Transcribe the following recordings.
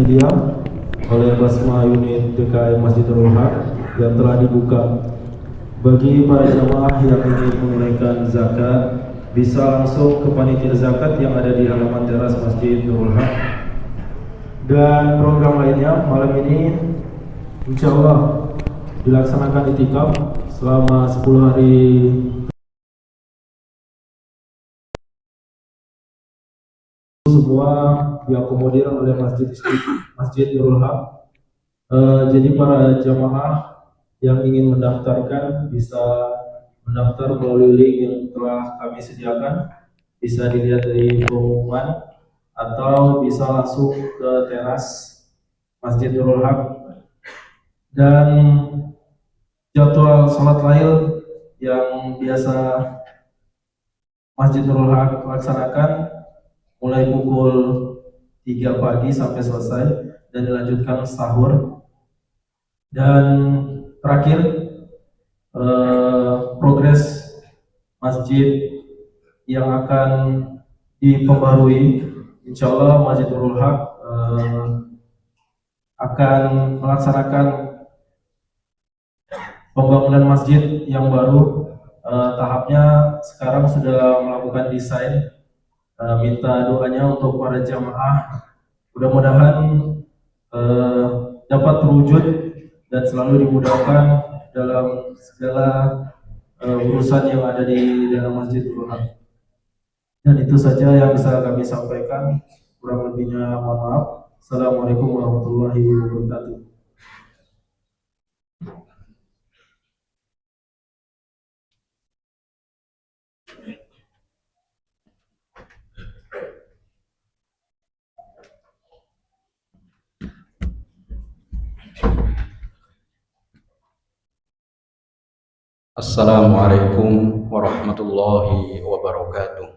Media oleh Basma Unit DKM Masjidul Haq yang telah dibuka. Bagi para jamaah yang ingin menunaikan zakat bisa langsung ke panitia zakat yang ada di halaman teras Masjid Nurul Haq. Dan program lainnya malam ini insya Allah dilaksanakan itikaf selama 10 hari semua diakomodir oleh Masjid Nurul Haq. Jadi para jamaah yang ingin mendaftarkan bisa mendaftar melalui link yang telah kami sediakan, bisa dilihat dari pengumuman atau bisa langsung ke teras Masjid Nurul Haq. Dan jadwal sholat lail yang biasa Masjid Nurul Haq laksanakan mulai pukul 3 pagi sampai selesai dan dilanjutkan sahur. Dan terakhir progres masjid yang akan diperbarui, insya Allah Masjid Nurul Haq akan melaksanakan pembangunan masjid yang baru. Tahapnya sekarang sudah melakukan desain. Minta doanya untuk para jamaah, mudah-mudahan dapat terwujud dan selalu dimudahkan dalam segala urusan yang ada di dalam Masjid Nurul Haq. Dan itu saja yang bisa kami sampaikan, kurang lebihnya mohon maaf. Assalamualaikum warahmatullahi wabarakatuh. Assalamualaikum warahmatullahi wabarakatuh.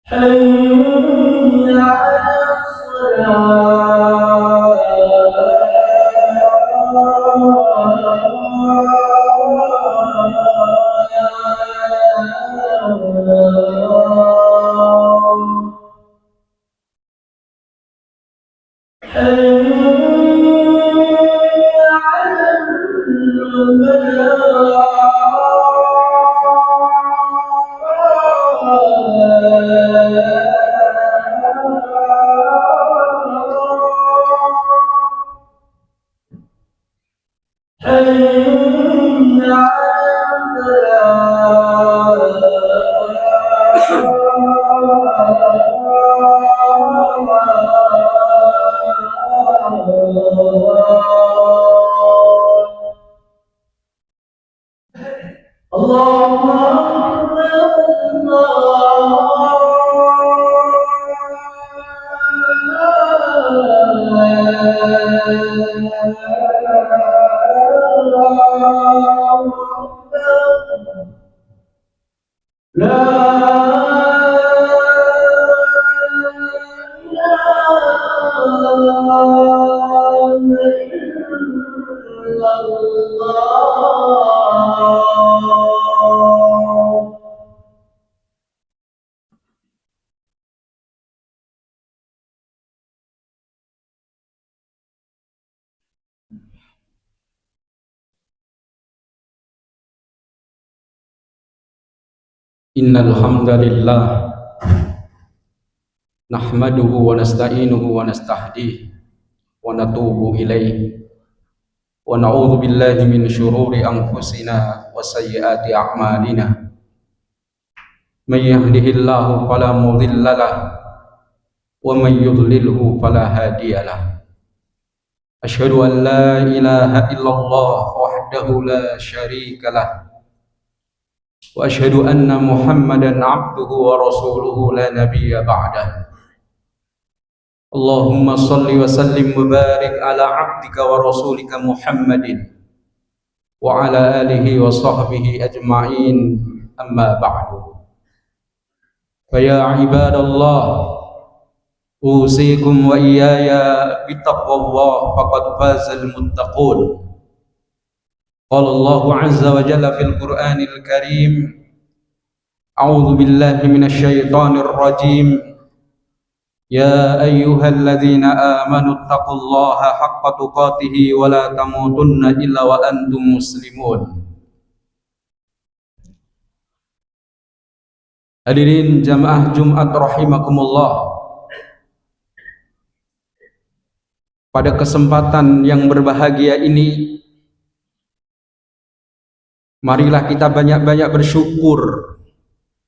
حي على الصلاة Innal hamdalillah nahmaduhu wa nasta'inuhu wa nastahdihi wa natubu ilaihi wa na'udzu billahi min syururi anfusina wa sayyiati a'malina. May yahdihillahu fala mudilla lahu wa may yudlilhu fala hadiya lahu. Asyhadu an la ilaha illallah wahdahu la syarika lahu wa asyhadu anna Muhammadan abduhu wa rasuluhu la nabiyya ba'dah. Allahumma salli wa sallim wa barik ala abdika wa rasulika Muhammadin wa ala alihi wa sahbihi ajma'in, amma ba'du. Fa ya ibadallah, usikum wa iyaya bittaqwallah faqad fazal muttaqun. Qala Allahu azza wa jalla fil Qur'anil Karim, a'udzu billahi minasy syaithanir rajim. Ya ayyuhalladzina amanu taqullaha haqqa tuqatih wa la tamutunna illa wa antum muslimun. Hadirin jamaah Jumat rahimakumullah. Pada kesempatan yang berbahagia ini, marilah kita banyak-banyak bersyukur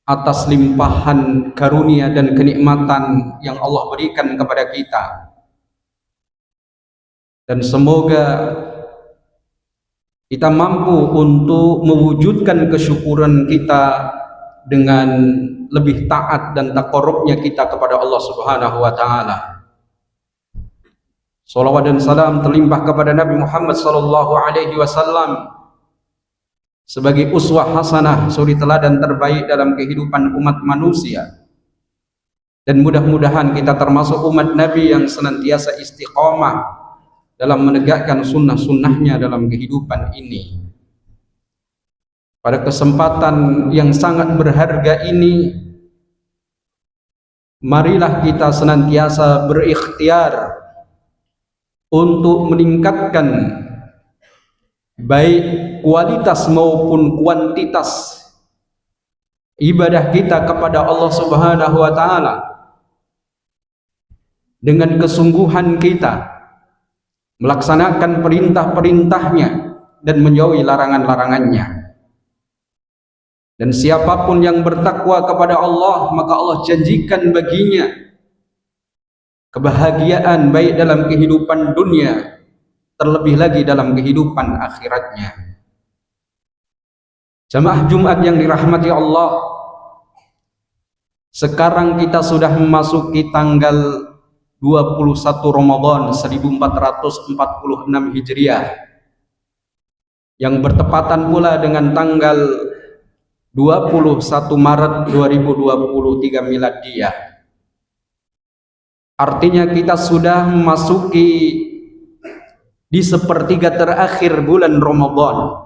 atas limpahan karunia dan kenikmatan yang Allah berikan kepada kita. Dan semoga kita mampu untuk mewujudkan kesyukuran kita dengan lebih taat dan taqarrubnya kita kepada Allah Subhanahu wa taala. Shalawat dan salam terlimpah kepada Nabi Muhammad sallallahu alaihi wasallam sebagai uswah hasanah, suri teladan terbaik dalam kehidupan umat manusia. Dan mudah-mudahan kita termasuk umat Nabi yang senantiasa istiqamah dalam menegakkan sunnah-sunnahnya dalam kehidupan ini. Pada kesempatan yang sangat berharga ini, marilah kita senantiasa berikhtiar untuk meningkatkan baik kualitas maupun kuantitas ibadah kita kepada Allah Subhanahu wa taala, dengan kesungguhan kita melaksanakan perintah-perintahnya dan menjauhi larangan-larangannya. Dan siapapun yang bertakwa kepada Allah, maka Allah janjikan baginya kebahagiaan baik dalam kehidupan dunia, terlebih lagi dalam kehidupan akhiratnya. Jamaah Jumat yang dirahmati Allah, sekarang kita sudah memasuki tanggal 21 Ramadan 1446 Hijriah, yang bertepatan pula dengan tanggal 21 Maret 2023 Miladiah. Artinya kita sudah memasuki di sepertiga terakhir bulan Ramadan.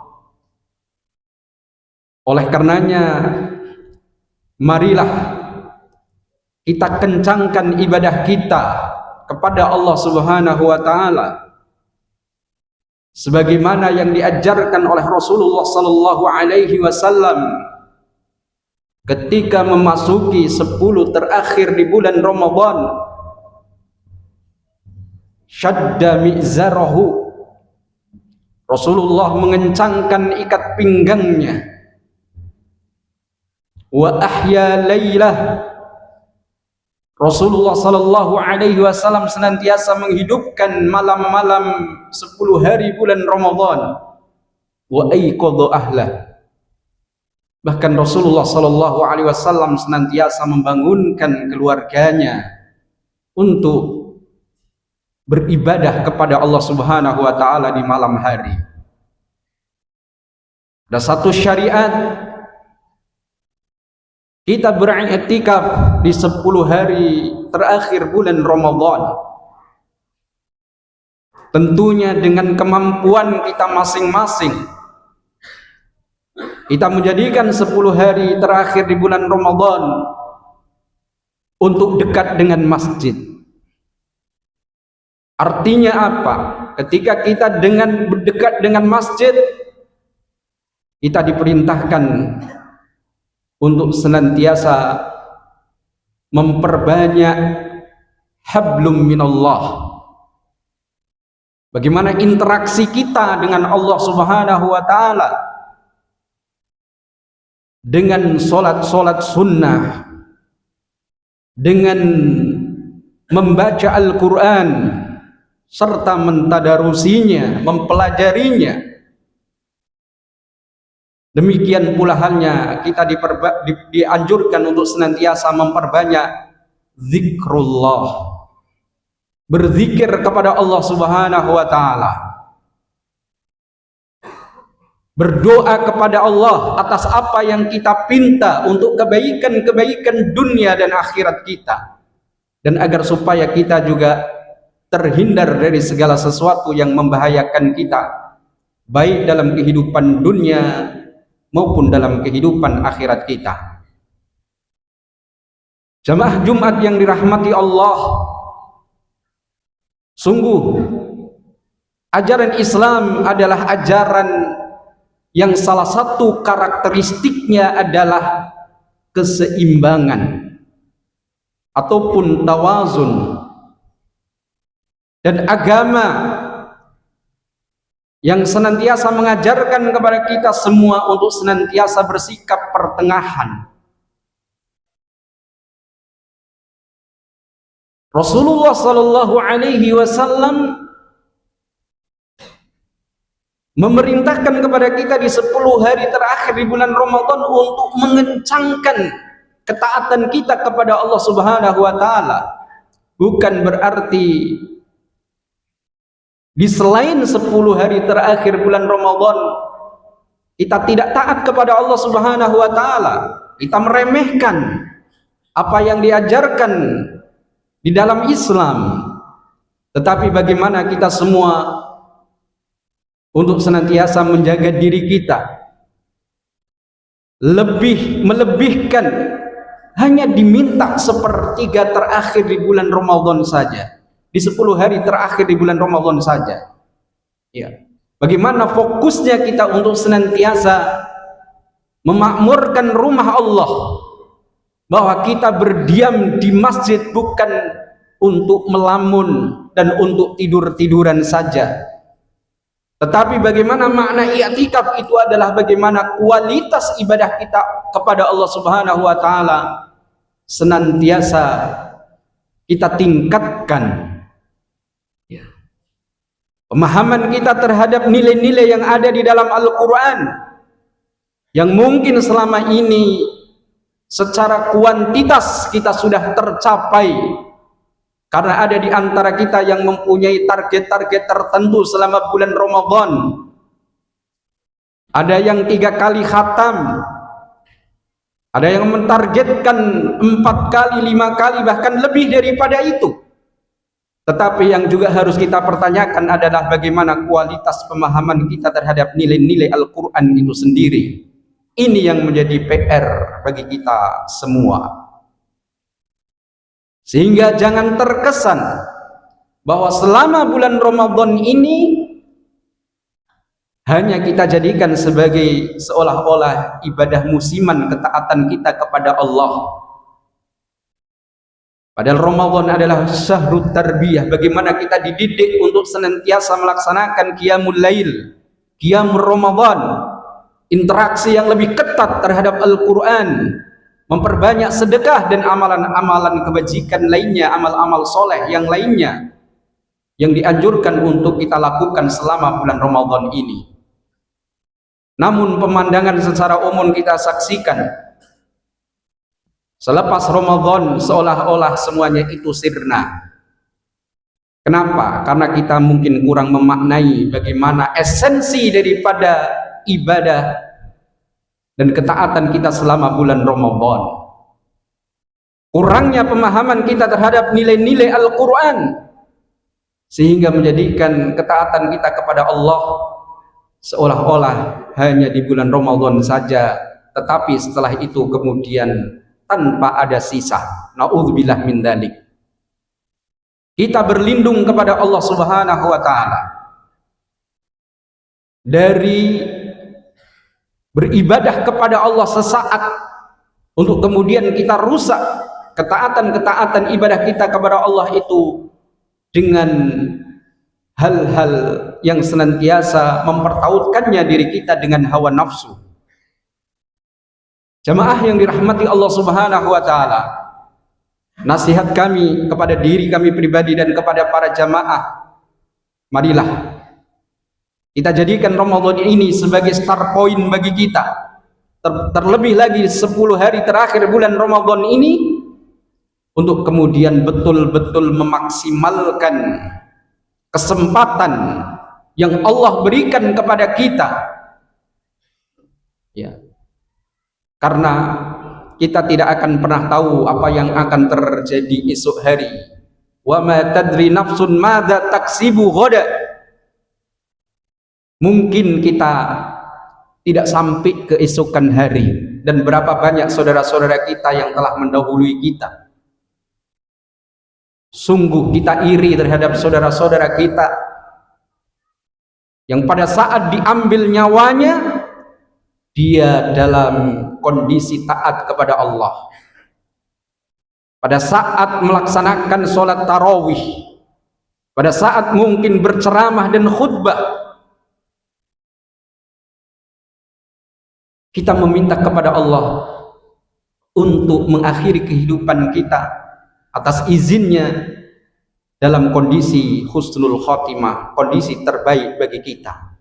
Oleh karenanya, marilah kita kencangkan ibadah kita kepada Allah Subhanahu wa taala sebagaimana yang diajarkan oleh Rasulullah sallallahu alaihi wasallam ketika memasuki 10 terakhir di bulan Ramadan. Syadda mi'zarahu, Rasulullah mengencangkan ikat pinggangnya. Wa ahya laylah, Rasulullah sallallahu alaihi wasallam senantiasa menghidupkan malam-malam 10 hari bulan Ramadan. Wa aiqadha ahlah, bahkan Rasulullah sallallahu alaihi wasallam senantiasa membangunkan keluarganya untuk beribadah kepada Allah Subhanahu wa taala di malam hari. Ada satu syariat kita beriktikaf di 10 hari terakhir bulan Ramadan. Tentunya dengan kemampuan kita masing-masing. Kita menjadikan 10 hari terakhir di bulan Ramadan untuk dekat dengan masjid. Artinya apa? Ketika kita berdekat dengan masjid, kita diperintahkan untuk senantiasa memperbanyak hablum minallah. Bagaimana interaksi kita dengan Allah Subhanahu wa taala, dengan solat-solat sunnah, dengan membaca Al-Quran serta mentadarusinya, mempelajarinya. Demikian pula halnya kita dianjurkan untuk senantiasa memperbanyak zikrullah, berzikir kepada Allah Subhanahu wa taala, berdoa kepada Allah atas apa yang kita pinta untuk kebaikan-kebaikan dunia dan akhirat kita, dan agar supaya kita juga terhindar dari segala sesuatu yang membahayakan kita, baik dalam kehidupan dunia maupun dalam kehidupan akhirat kita. Jamaah Jumat yang dirahmati Allah, sungguh ajaran Islam adalah ajaran yang salah satu karakteristiknya adalah keseimbangan ataupun tawazun, dan agama yang senantiasa mengajarkan kepada kita semua untuk senantiasa bersikap pertengahan. Rasulullah sallallahu alaihi wasallam memerintahkan kepada kita di 10 hari terakhir di bulan Ramadan untuk mengencangkan ketaatan kita kepada Allah Subhanahu wa taala. Bukan berarti di selain 10 hari terakhir bulan Ramadan kita tidak taat kepada Allah Subhanahu wa taala, kita meremehkan apa yang diajarkan di dalam Islam. Tetapi bagaimana kita semua untuk senantiasa menjaga diri kita, melebihkan, hanya diminta sepertiga terakhir di bulan Ramadan saja, di 10 hari terakhir di bulan Ramadan saja. Ya. Bagaimana fokusnya kita untuk senantiasa memakmurkan rumah Allah, bahwa kita berdiam di masjid bukan untuk melamun dan untuk tidur-tiduran saja, tetapi bagaimana makna i'tikaf itu adalah bagaimana kualitas ibadah kita kepada Allah Subhanahu wa taala senantiasa kita tingkatkan. Ya. Pemahaman kita terhadap nilai-nilai yang ada di dalam Al-Quran, yang mungkin selama ini secara kuantitas kita sudah tercapai, karena ada di antara kita yang mempunyai target-target tertentu selama bulan Ramadan. Ada yang 3 kali khatam, Ada yang mentargetkan 4 kali, 5 kali, bahkan lebih daripada itu. Tetapi yang juga harus kita pertanyakan adalah bagaimana kualitas pemahaman kita terhadap nilai-nilai Al-Quran itu sendiri. Ini yang menjadi PR bagi kita semua. Sehingga jangan terkesan bahwa selama bulan Ramadan ini hanya kita jadikan sebagai seolah-olah ibadah musiman, ketaatan kita kepada Allah. Padahal Ramadan adalah syahrut tarbiyah, bagaimana kita dididik untuk senantiasa melaksanakan qiyamul lail, qiyamul Ramadan, interaksi yang lebih ketat terhadap Al-Quran, memperbanyak sedekah dan amalan-amalan kebajikan lainnya, amal-amal soleh yang lainnya yang dianjurkan untuk kita lakukan selama bulan Ramadan ini. Namun pemandangan secara umum kita saksikan selepas Ramadan seolah-olah semuanya itu sirna. Kenapa? Karena kita mungkin kurang memaknai bagaimana esensi daripada ibadah dan ketaatan kita selama bulan Ramadan. Kurangnya pemahaman kita terhadap nilai-nilai Al-Quran sehingga menjadikan ketaatan kita kepada Allah seolah-olah hanya di bulan Ramadan saja, tetapi setelah itu kemudian tanpa ada sisa. Na'udzubillah min dzalik. Kita berlindung kepada Allah Subhanahu wa taala dari beribadah kepada Allah sesaat untuk kemudian kita rusak ketaatan-ketaatan ibadah kita kepada Allah itu dengan hal-hal yang senantiasa mempertautkannya diri kita dengan hawa nafsu. Jamaah yang dirahmati Allah Subhanahu wa taala, nasihat kami kepada diri kami pribadi dan kepada para jamaah, marilah kita jadikan Ramadan ini sebagai start point bagi kita. Terlebih lagi 10 hari terakhir bulan Ramadan ini, untuk kemudian betul-betul memaksimalkan kesempatan yang Allah berikan kepada kita, ya, karena kita tidak akan pernah tahu apa yang akan terjadi esok hari. Wa ma tadri nafsun madza taksibu ghada. Mungkin kita tidak sampai keesokan hari, dan berapa banyak saudara-saudara kita yang telah mendahului kita. Sungguh kita iri terhadap saudara-saudara kita yang pada saat diambil nyawanya dia dalam kondisi taat kepada Allah. Pada saat melaksanakan sholat tarawih, pada saat mungkin berceramah dan khutbah, kita meminta kepada Allah untuk mengakhiri kehidupan kita atas izinnya dalam kondisi husnul khotimah, kondisi terbaik bagi kita.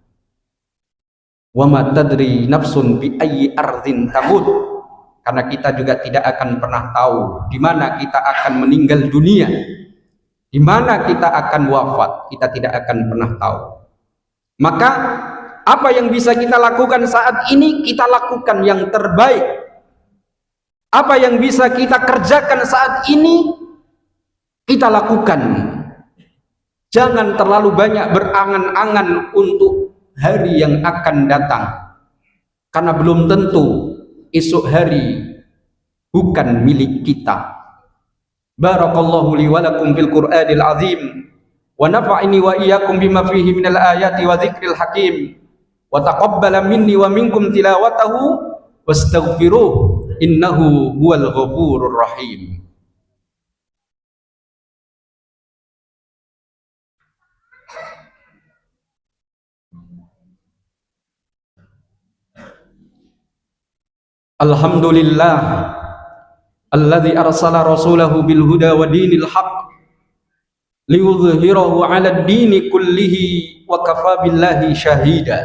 Wa ma tadri nafsun bi ayyi ardhin tamut. Karena kita juga tidak akan pernah tahu di mana kita akan meninggal dunia, di mana kita akan wafat, kita tidak akan pernah tahu. Maka apa yang bisa kita lakukan saat ini, kita lakukan yang terbaik. Apa yang bisa kita kerjakan saat ini, kita lakukan. Jangan terlalu banyak berangan-angan untuk hari yang akan datang, karena belum tentu esok hari bukan milik kita. Barakallahu li wa lakum fil Qur'anil azim, wa nafa'ini wa iyyakum bima fihi minal ayati wa dzikril hakim, wa taqabbala minni wa minkum tilawatahu wastaghfiruh innahu huwal ghafurur rahim. Alhamdulillah alladzi arsala rasulahu bil huda wa dinil haqq liyudhhirahu 'ala ad-dini kullihi wa kafa billahi shahida.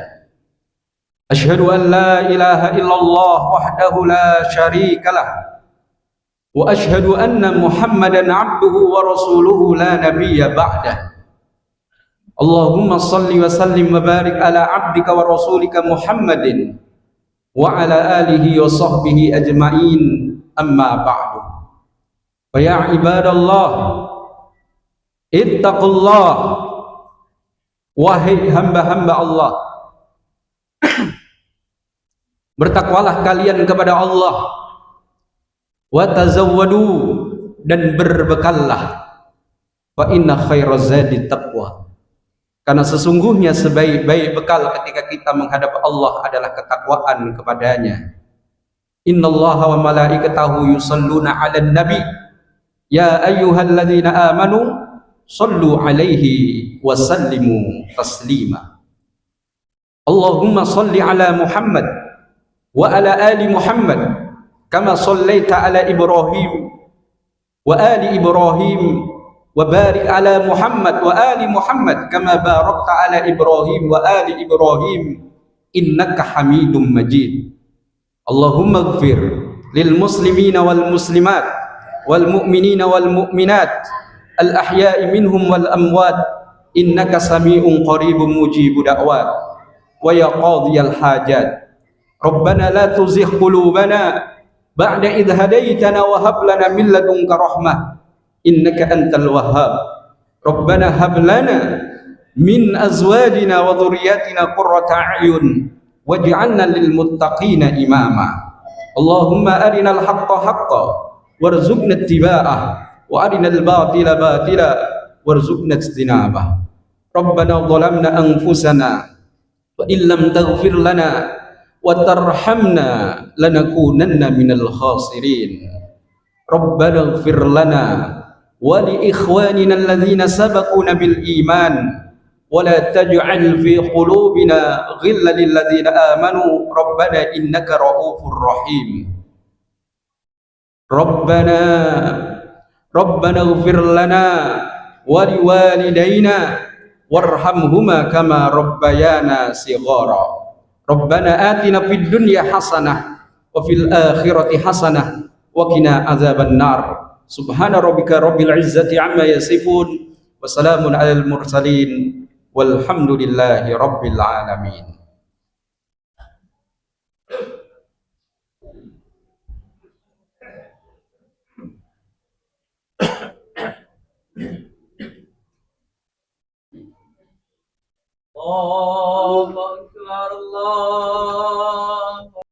Asyhadu an la ilaha illallah wahdahu la syarika lah wa asyhadu anna Muhammadan 'abduhu wa rasuluhu la nabiyya ba'dah. Allahumma shalli wa sallim wa barik ala 'abdika wa rasulika Muhammadin wa ala alihi wa sahbihi ajma'in, amma ba'du. Fa ya ibadallah, ittaqullah, wahai hamba-hamba Allah, bertakwalah kalian kepada Allah, wa tazawwadu, dan berbekallah, fa inna khairaz zadi taqwa, karena sesungguhnya sebaik-baik bekal ketika kita menghadap Allah adalah ketakwaan kepadanya. Innallaha wa malaikatahu yusalluna 'alan nabi ya ayyuhalladzina amanu sallu 'alaihi wa sallimu taslima. Allahumma salli 'ala Muhammad wa 'ala ali Muhammad kama sallaita 'ala Ibrahim wa ali Ibrahim wa barik 'ala Muhammad wa ali Muhammad kama barakta 'ala Ibrahim wa ali Ibrahim innaka Hamidum Majid. Allahumma ighfir lil muslimina wal muslimat wal mu'minina wal mu'minat al ahya'i minhum wal amwat innaka sami'un qaribun mujibu da'wat wa ya qadhiyal hajat. Rabbana la tuzigh qulubana ba'da idh hadaitana wa hab lana min ladunka rahmah innaka antal wahhab. Rabbana hab lana min azwajina wa dhurriyyatina qurrata a'yun waj'alna lil muttaqina imama. Allahumma arinal haqqa haqqan warzuqna ittiba'ah wa arinal batila batila warzuqna ijtinabah. Rabbana dhalamna anfusana wa illam taghfir lana wa tarhamna lanakunanna minal khasirin. Rabbana ighfir lana wa li ikhwanina alladhina sabaquna bil iman wa la taj'al fi qulubina ghillan lil ladzina amanu rabbana innaka ra'ufur rahim. Rabbana ighfir lana wa liwalidayna warhamhuma kama rabbayana shighara. Rabbana atina fid dunya hasanah wa fil akhirati hasanah wa qina adzaban nar. Subhana rabbika rabbil izzati amma yasifun wa salamun alal mursalin walhamdulillahi rabbil alamin.